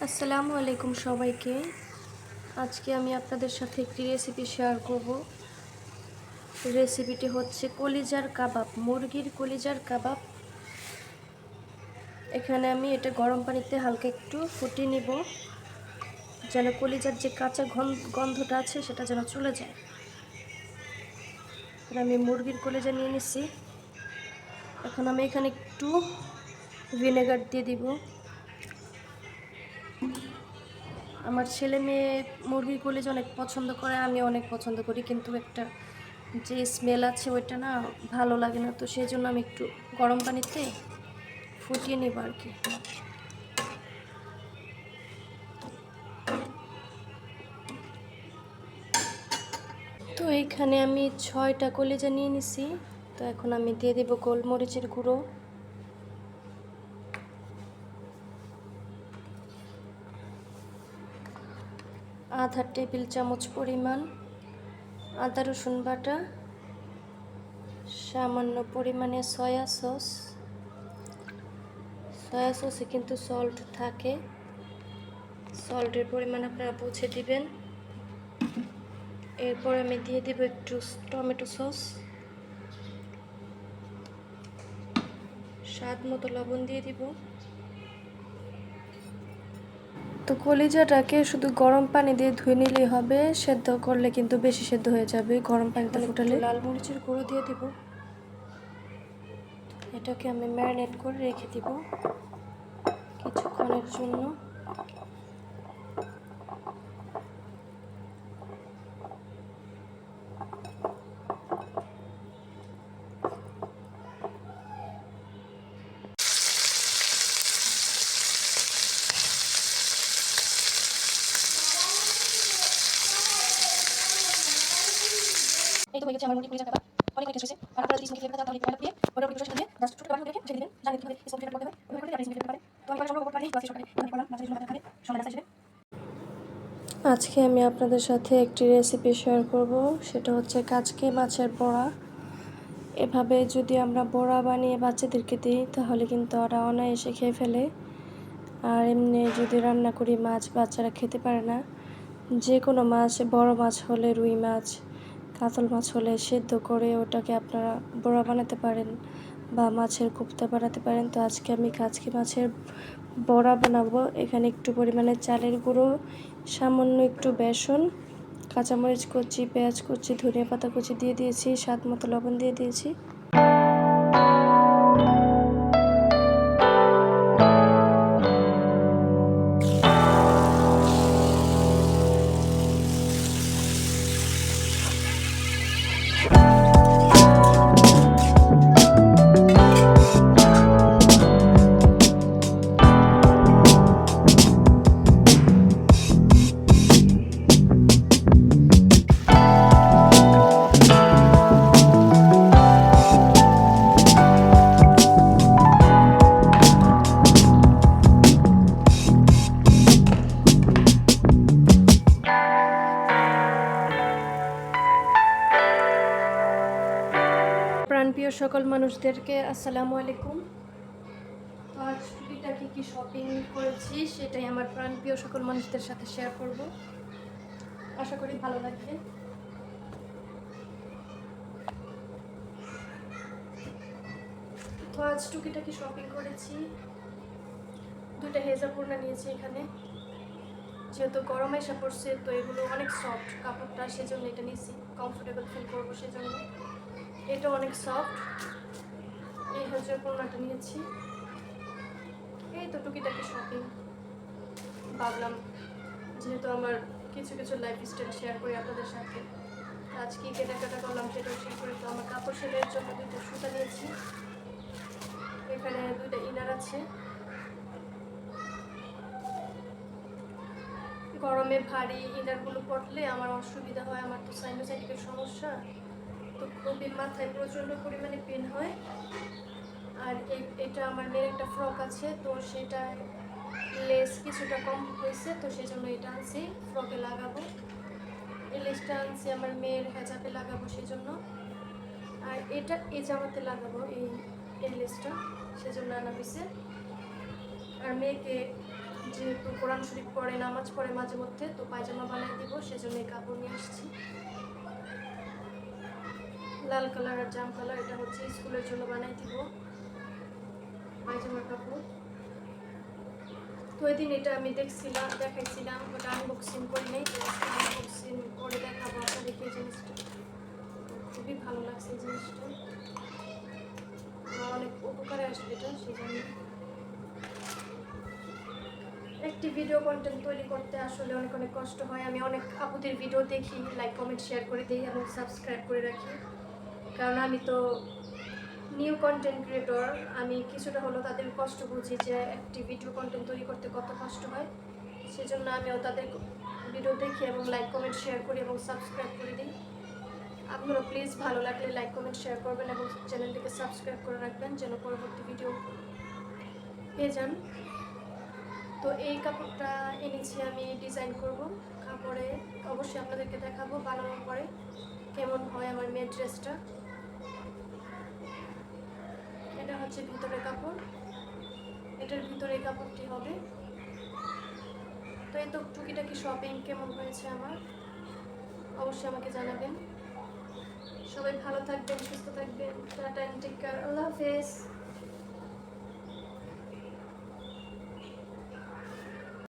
আসসালামু আলাইকুম সবাইকে। আজকে আমি আপনাদের সাথে একটি রেসিপি শেয়ার করব। রেসিপিটি হচ্ছে কলিজার কাবাব, মুরগির কলিজার কাবাব। এখানে আমি এটা গরম পানিতে হালকা একটু ফুটিয়ে নিব, যেন কলিজার যে কাঁচা গন্ধটা আছে সেটা যেন চলে যায়। আমি মুরগির কলিজা নিয়ে নিচ্ছি। এখন আমি এখানে একটু ভিনেগার দিয়ে দিব। আমার ছেলে মেয়ে মুরগির কলিজা অনেক পছন্দ করে, আমি অনেক পছন্দ করি, কিন্তু একটা যে স্মেল আছে ওইটা না ভালো লাগে না, তো সেই জন্য আমি একটু গরম পানিতে ফুটিয়ে নেব আর কি। তো এইখানে আমি 6টা কলিজা নিয়ে নিছি। তো এখন আমি দিয়ে দেব গোলমরিচের গুঁড়ো, আধা টেবিল চামচ পরিমাণ আদা রসুন বাটা, সামান্য পরিমাণে সয়া সসে কিন্তু সল্ট থাকে, সল্টের পরিমাণ আপনারা বুঝে দিবেন। এরপর আমি দিয়ে দেব একটু টমেটো সস, স্বাদ মতো লবণ দিয়ে দিব। তো কলিজাটাকে শুধু গরম পানি দিয়ে ধুয়ে নিলেই হবে, সেদ্ধ করলে কিন্তু বেশি সেদ্ধ হয়ে যাবে গরম পানিতে ফুটালে। লাল মরিচের গুঁড়ো দিয়ে দিব। এটাকে আমি ম্যারিনেট করে রেখে দিব কিছুক্ষণের জন্য। এই তো হয়ে গেছে আমার মুরগি কলিজা কাবাব, অনেক টেস্ট হয়েছে। আর আপনারা যদি স্মোকি ফ্লেভারটা তাহলে ফ্লেভার দিয়ে ওটা উপরে সাজিয়ে জাস্ট ছোট বাটি রেখে ছেড়ে দিবেন, জানেন কিভাবে স্মোকি ফ্লেভার করতে হয়, ওইভাবে করে আপনি স্মোকি ফ্লেভার পাবেন। তো আমি সব করতে পারি ক্লাসে সকালে আমি করলাম বাচ্চাদের জন্য খাবে সন্ধ্যা নাস্তা হিসেবে। আজকে আমি আপনাদের সাথে একটি রেসিপি শেয়ার করব, সেটা হচ্ছে কাচকি মাছের বড়া। এভাবে যদি আমরা বড়া বানিয়ে বাচ্চাদেরকে দিই তাহলে কিন্তু ওরা অনায়াসে খেয়ে ফেলে। আর এমনি যদি রান্না করি মাছ বাচ্চারা খেতে পারে না, যে কোনো মাছ, বড় মাছ হলে রুই মাছ, কাতল মাছ হলে সেদ্ধ করে ওটাকে আপনারা বড়া বানাতে পারেন বা মাছের কোফতা বানাতে পারেন। তো আজকে আমি কাচকি মাছের বড়া বানাবো। এখানে একটু পরিমাণে চালের গুঁড়ো, সামান্য একটু বেসন, কাঁচামরিচ কুচি, পেঁয়াজ কুচি, ধনিয়া পাতা কুচি দিয়ে দিয়েছি, স্বাদ মতো লবণ দিয়ে দিয়েছি। প্রাণপ্রিয় সকল মানুষদেরকে আসসালামু আলাইকুম। তো আজ টুকিটাকি কি শপিং করেছি সেটাই আমার প্রাণপ্রিয় সকল মানুষদের সাথে শেয়ার করব, আশা করি ভালো লাগবে। তো আজ টুকিটাকি শপিং করেছি, 2টা হেজাপূর্ণা নিয়েছি। এখানে যেহেতু গরম এসে পড়ছে তো এগুলো অনেক সফট কাপড়টা, সেজন্য এটা নিয়েছি, কমফোর্টেবল ফিল করবো সেজন্য। এটা অনেক সফট, এই হেজাপূর্ণাটা নিয়েছি। এই তো টুকিটাকি শপিং, ভাবলাম যেহেতু আমার কিছু কিছু লাইফস্টাইল শেয়ার করি আপনাদের সাথে, আজ কি কেনাকাটা করলাম সেটাও শেয়ার করি। তো আমার কাপড় সেলাইয়ের জন্য 2টা সুতা নিয়েছি, এখানে 2টা ইনার আছে। গরমে ভারী ইনারগুলো পরলে আমার অসুবিধা হয়, আমার তো সাইনোসাইটিকের সমস্যা, তো খুবই মাথায় প্রচণ্ড পরিমাণে পেন হয়। আর এটা আমার মেয়ের একটা ফ্রক আছে, তো সেটা লেস কিছুটা কম হয়েছে, তো সেই জন্য এটা আনছি ফ্রকে লাগাবো। এই লেসটা আনছি আমার মেয়ের হেজাবে লাগাবো সেই জন্য, আর এটা এই জামাতে লাগাবো এই লেসটা, সেজন্য আনা হয়েছে। আর মেয়েকে যেহেতু কোরআন শরীফ পড়ে, নামাজ পড়ে মাঝে মধ্যে, তো পায়জামা বানিয়ে দিব, সেজন্য এই কাপড় নিয়ে আসছি। লাল কালার আর জাম কালার, এটা হচ্ছে স্কুলের জন্য বানিয়ে দিব পায়জামার কাপড়। তো ওই দিন এটা আমি দেখাইছিলাম, ওটা আনবক্সিং করি নাই, তো আনবক্সিং করে দেখাবো আপনাদেরকে। এই জিনিসটা খুবই ভালো লাগছে, এই জিনিসটা আমার অনেক উপকারে আসবে এটা, সেই জন্য। একটি ভিডিও কন্টেন্ট তৈরি করতে আসলে অনেক অনেক কষ্ট হয়। আমি অনেক আপুদের ভিডিও দেখি, লাইক কমেন্ট শেয়ার করে দিই এবং সাবস্ক্রাইব করে রাখি, কারণ আমি তো নিউ কন্টেন্ট ক্রিয়েটর। আমি কিছুটা হলো তাদের কষ্ট বুঝি যে একটি ভিডিও কন্টেন্ট তৈরি করতে কত কষ্ট হয়। সেজন্য আমিও তাদের ভিডিও দেখি এবং লাইক কমেন্ট শেয়ার করি এবং সাবস্ক্রাইব করে দিই। আপনারা প্লিজ ভালো লাগলে লাইক কমেন্ট শেয়ার করবেন এবং চ্যানেলটিকে সাবস্ক্রাইব করে রাখবেন, যেন পরবর্তী ভিডিও পেয়ে যান। তো এই কাপড়টা এনেছি আমি ডিজাইন করব কাপড়ে, অবশ্যই আপনাদেরকে দেখাবো বানানোর পরে কেমন হয় আমার মেয়ের ড্রেসটা। এটা হচ্ছে ভিতরের কাপড়, এটার ভিতরে কাপড়টি হবে। তো এই তো টুকিটাকি শপিং কেমন হয়েছে আমার, অবশ্যই আমাকে জানাবেন। সবাই ভালো থাকবেন, সুস্থ থাকবেন, টাটা এন্ড টেক কেয়ার, আল্লাহ হাফেজ।